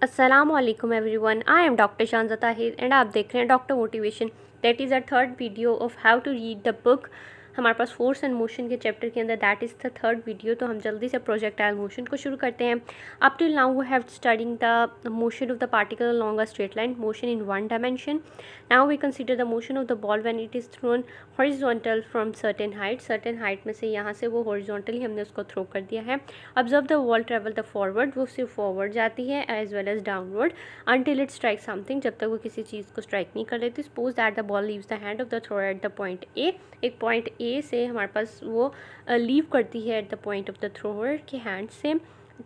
Assalamualaikum everyone. I am Dr. Shanza Tahir and आप देख रहे हैं doctor motivation. That is a third video of how to read the book. हमारे पास force and motion के chapter के अंदर that is the third video. तो हम जल्दी से प्रोजेक्टाइल मोशन को शुरू करते हैं. Up till now we have studying the motion of the particle along a straight line, motion in one dimension. Now we consider the motion of the ball when it is thrown horizontal from certain height में से यहाँ से वो horizontally हमने उसको throw कर दिया है. Observe the ball travel the forward, वो सिर्फ फॉरवर्ड जाती है as well as downward until it strikes something, जब तक वो किसी चीज़ को स्ट्राइक नहीं कर लेती. Suppose that the ball leaves the hand of the thrower at the point A. एक पॉइंट ए से हमारे पास वो लीव करती है at the point of the thrower के हैंड से,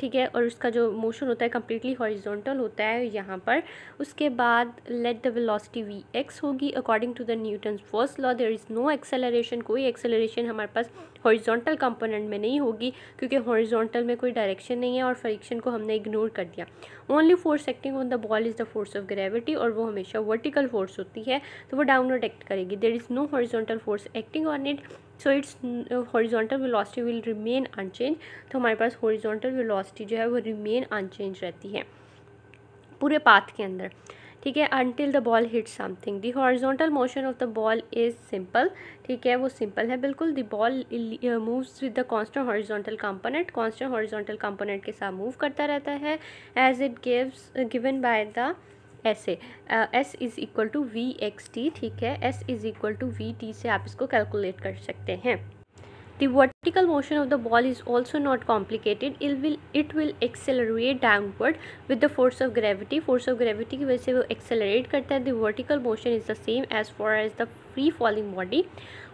ठीक है. और उसका जो मोशन होता है कम्प्लीटली हॉरिजॉन्टल होता है यहाँ पर. उसके बाद let the velocity v x होगी according to the Newton's first law. There is no acceleration, कोई एक्सेलरेशन हमारे पास हॉरिजॉन्टल कंपोनेंट में नहीं होगी क्योंकि हॉरिजॉन्टल में कोई डायरेक्शन नहीं है और फ्रिक्शन को हमने इग्नोर कर दिया. Only force acting on the ball is the force of gravity, और वो हमेशा वर्टिकल फोर्स होती है तो वो डाउनवर्ड एक्ट करेगी. There is no horizontal force acting on it, so its horizontal velocity will remain unchange. तो हमारे पास हॉरिजॉन्टल वेलोसिटी जो है वो रिमेन अनचेंज रहती है पूरे पाथ के अंदर, ठीक है, until the ball hits something. The horizontal motion of the ball is simple, ठीक है, वो सिंपल है बिल्कुल. The ball moves with the constant horizontal component, constant horizontal component के साथ मूव करता रहता है as it given by the ऐसे S is equal to v x t, ठीक है. S is equal to v t से आप इसको कैलकुलेट कर सकते हैं. The vertical motion of the ball is also not complicated. It will accelerate downward with the force of gravity. Force of gravity की वजह से वो accelerate करता है. The vertical motion is the same as far as the free falling body.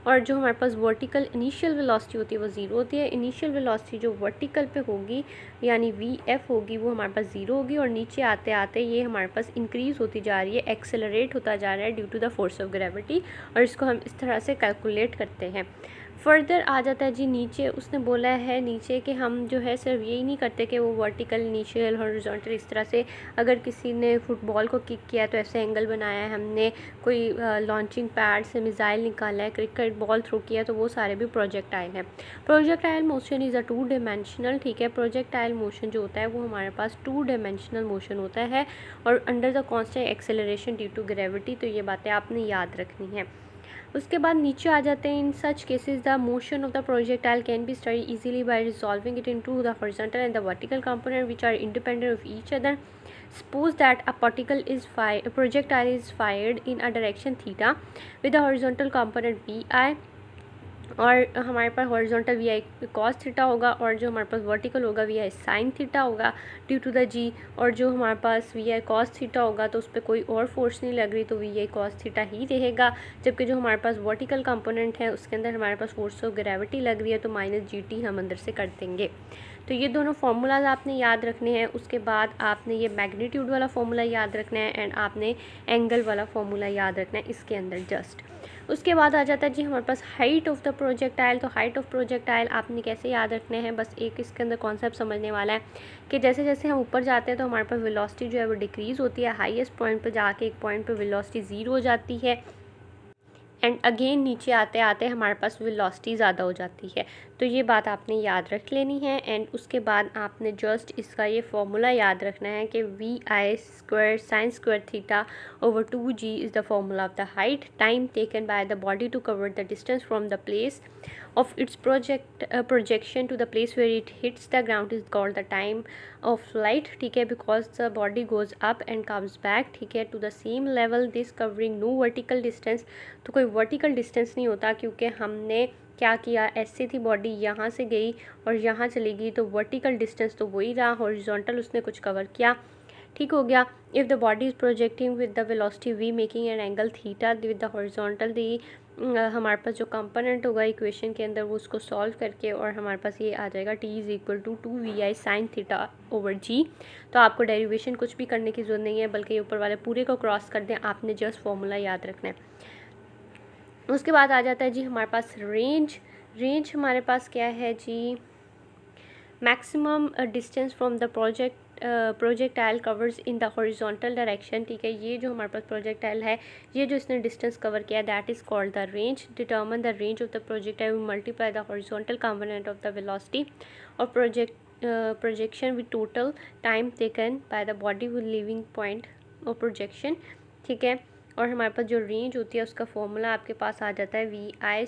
और जो हमारे पास वर्टिकल इनिशियल वेलोसिटी होती है वो ज़ीरो होती है. इनिशियल वेलोसिटी जो वर्टिकल पे होगी यानी वी एफ होगी वो हमारे पास ज़ीरो होगी, और नीचे आते आते ये हमारे पास इंक्रीज़ होती जा रही है, एक्सेलरेट होता जा रहा है due to the force of gravity. और इसको हम इस तरह से कैलकुलेट करते हैं. फर्दर आ जाता है जी नीचे. उसने बोला है नीचे कि हम जो है सिर्फ यही नहीं करते कि वो वर्टिकल इनिशियल हॉरिजॉन्टल इस तरह से, अगर किसी ने फुटबॉल को किक किया तो ऐसे एंगल बनाया है हमने, कोई लॉन्चिंग पैड से मिसाइल निकाला है, क्रिकेट बॉल थ्रो किया, तो वो सारे भी प्रोजेक्टाइल हैं. Projectile motion is a two dimensional, ठीक है. प्रोजेक्टाइल मोशन जो होता है वो हमारे पास टू डायमेंशनल मोशन होता है और under the constant acceleration due to gravity. तो ये बातें आपने याद रखनी है. उसके बाद नीचे आ जाते हैं. In such cases the motion of the projectile can be study easily by resolving it into the horizontal and the vertical component which are independent of each other. Suppose that a projectile is fired in a direction theta with the horizontal component vi, और हमारे पास horizontal v i cos theta होगा और जो हमारे पास vertical होगा v i sine theta होगा ड्यू टू द जी. और जो हमारे पास वी आई कॉस थीटा होगा तो उस पर कोई और फोर्स नहीं लग रही तो वी आई कॉस थीटा ही रहेगा. जबकि जो हमारे पास वर्टिकल कंपोनेंट है उसके अंदर हमारे पास फोर्स ऑफ ग्रेविटी लग रही है तो माइनस जी टी हम अंदर से कर देंगे. तो ये दोनों फार्मूलाज आपने याद रखने हैं. उसके बाद आपने ये मैग्नीट्यूड वाला फार्मूला याद रखना है एंड आपने एंगल वाला फार्मूला याद रखना है इसके अंदर जस्ट. उसके बाद आ जाता है जी हमारे पास हाइट ऑफ द प्रोजेक्टाइल. तो हाइट ऑफ प्रोजेक्टाइल आपने कैसे याद रखने हैं, बस एक इसके अंदर कॉन्सेप्ट समझने वाला है कि जैसे जैसे हम ऊपर जाते हैं तो हमारे पास वेलोसिटी जो है वो डिक्रीज़ होती है. हाईएस्ट पॉइंट पर जाके एक पॉइंट पर वेलोसिटी ज़ीरो हो जाती है एंड अगेन नीचे आते आते हमारे पास वेलोसिटी ज़्यादा हो जाती है. तो ये बात आपने याद रख लेनी है. एंड उसके बाद आपने जस्ट इसका ये फॉर्मूला याद रखना है कि v i square sine square theta over 2g is the formula of the height. Time taken by the body to cover the distance from the place of its projection to the place where it hits the ground is called the time of flight, ठीक है. because the body goes up and comes back, ठीक है, to the same level, this covering no vertical distance. तो कोई vertical distance नहीं होता क्योंकि हमने क्या किया, ऐसे थी बॉडी, यहाँ से गई और यहाँ चली गई तो वर्टिकल डिस्टेंस तो वही रहा, हॉरिजॉन्टल उसने कुछ कवर किया, ठीक हो गया. If the body is projecting with the velocity v making an angle theta with the horizontal, दी हमारे पास जो कंपोनेंट होगा इक्वेशन के अंदर वो उसको सॉल्व करके और हमारे पास ये आ जाएगा t is equal to 2vi sine theta over g. तो आपको डेरिवेशन कुछ भी करने की ज़रूरत नहीं है बल्कि ऊपर वाले पूरे को क्रॉस कर दें, आपने जस्ट फार्मूला याद रखना है. उसके बाद आ जाता है जी हमारे पास रेंज हमारे पास क्या है जी, maximum distance from the projectile covers in the horizontal direction, ठीक है. ये जो हमारे पास प्रोजेक्टाइल है ये जो इसने डिस्टेंस कवर किया that is called the range. Determine the range of the projectile, multiply the horizontal component of the velocity. और projection with total time taken by the body with leaving point of projection, ठीक है। और हमारे पास जो range होती है उसका फॉर्मूला आपके पास आ जाता है VI²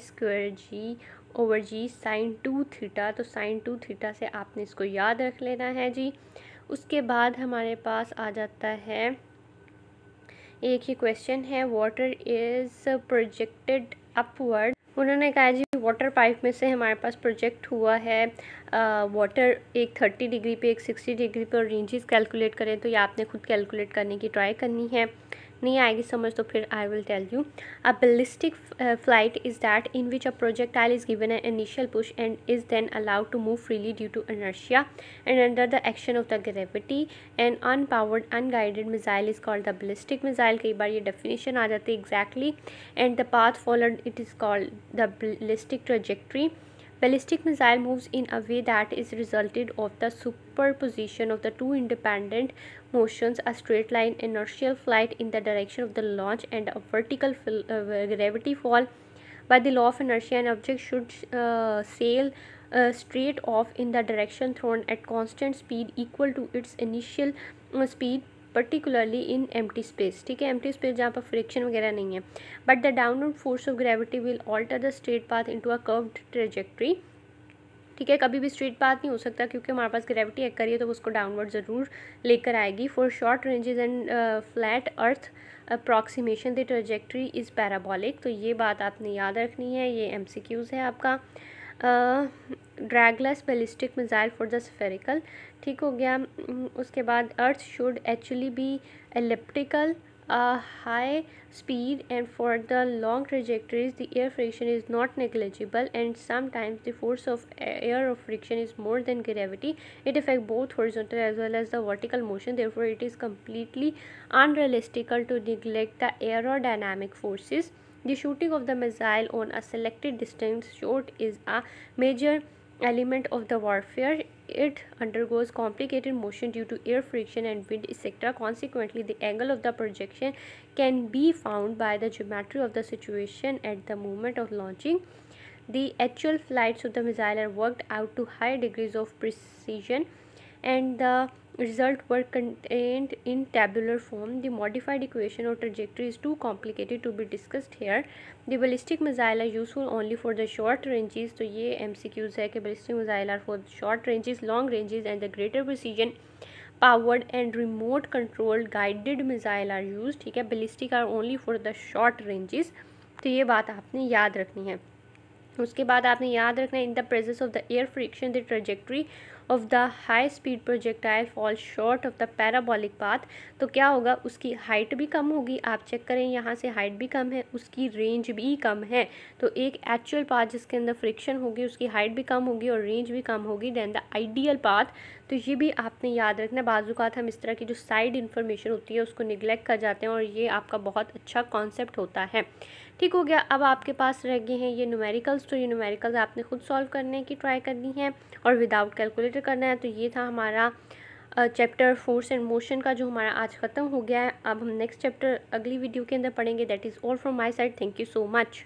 G/G sin 2 थीटा। तो sin 2 थीटा से आपने इसको याद रख लेना है जी। उसके बाद हमारे पास आ जाता है एक ही क्वेश्चन है, वाटर इज़ प्रोजेक्टेड अपवर्ड। उन्होंने कहा जी वाटर पाइप में से हमारे पास प्रोजेक्ट हुआ है वाटर एक 30 डिग्री पे, एक 60 डिग्री पे, और रेंजेस कैलकुलेट करें। तो ये आपने खुद कैलकुलेट करने की ट्राई करनी है। नहीं आएगी समझ तो फिर I will tell you. A ballistic flight is that in which a projectile is given an initial push and is then allowed to move freely due to inertia and under the action of the gravity. An unpowered unguided missile is called the ballistic missile। कई बार ये definition आ जाती है exactly, and the path followed it is called the ballistic trajectory। Ballistic missile moves in a way that is resulted of the superposition of the two independent motions, a straight line inertial flight in the direction of the launch and a vertical gravity fall. By the law of inertia, an object should sail straight off in the direction thrown at constant speed equal to its initial speed, particularly in empty space, ठीक है। empty space जहाँ पर friction वगैरह नहीं है। But the downward force of gravity will alter the straight path into a curved trajectory, ठीक है। कभी भी स्ट्रेट पाथ नहीं हो सकता क्योंकि हमारे पास ग्रेविटी एक्ट करिए तो उसको डाउनवर्ड ज़रूर लेकर आएगी। For short ranges and flat earth approximation the trajectory is parabolic. तो ये बात आपने याद रखनी है, ये MCQs है आपका। Dragless ballistic missile for the spherical, ठीक हो गया। उसके बाद earth should actually be elliptical high speed and for the long trajectories the air friction is not negligible and sometimes the force of air of friction is more than gravity. It affects both horizontal as well as the vertical motion, therefore it is completely unrealistic to neglect the aerodynamic forces. The shooting of the missile on a selected distance shot is a major element of the warfare. It undergoes complicated motion due to air friction and wind etc. Consequently, the angle of the projection can be found by the geometry of the situation at the moment of launching. The actual flights of the missile are worked out to high degrees of precision and the result were contained in tabular form. The modified equation or trajectory is too complicated to be discussed here. The ballistic missile are useful only for the short ranges. तो ये MCQs है कि ballistic missile are for short ranges, long ranges and the greater precision powered and remote controlled guided missile are used, ठीक है। ballistic are only for the short ranges। तो ये बात आपने याद रखनी है। उसके बाद आपने याद रखना है in the presence of the air friction the trajectory of the high speed projectile fall short of the parabolic path. तो क्या होगा, उसकी हाइट भी कम होगी। आप चेक करें यहाँ से हाइट भी कम है, उसकी रेंज भी कम है। तो एक एक्चुअल पाथ जिसके अंदर फ्रिक्शन होगी उसकी हाइट भी कम होगी और रेंज भी कम होगी दैन द आइडियल पाथ। तो ये भी आपने याद रखना। बाज़-औक़ात हम इस तरह की जो साइड इन्फॉर्मेशन होती है उसको निगलेक्ट कर जाते हैं और ये आपका बहुत अच्छा कॉन्सेप्ट होता है, ठीक हो गया। अब आपके पास रह गए हैं ये न्यूमेरिकल्स। तो ये न्यूमेरिकल्स आपने खुद सॉल्व करने की ट्राई करनी है और विदाउट कैलकुलेटर करना है। तो ये था हमारा चैप्टर फोर्स एंड मोशन का जो हमारा आज ख़त्म हो गया है। अब हम नेक्स्ट चैप्टर अगली वीडियो के अंदर पढ़ेंगे। That is all from my side. Thank you so much.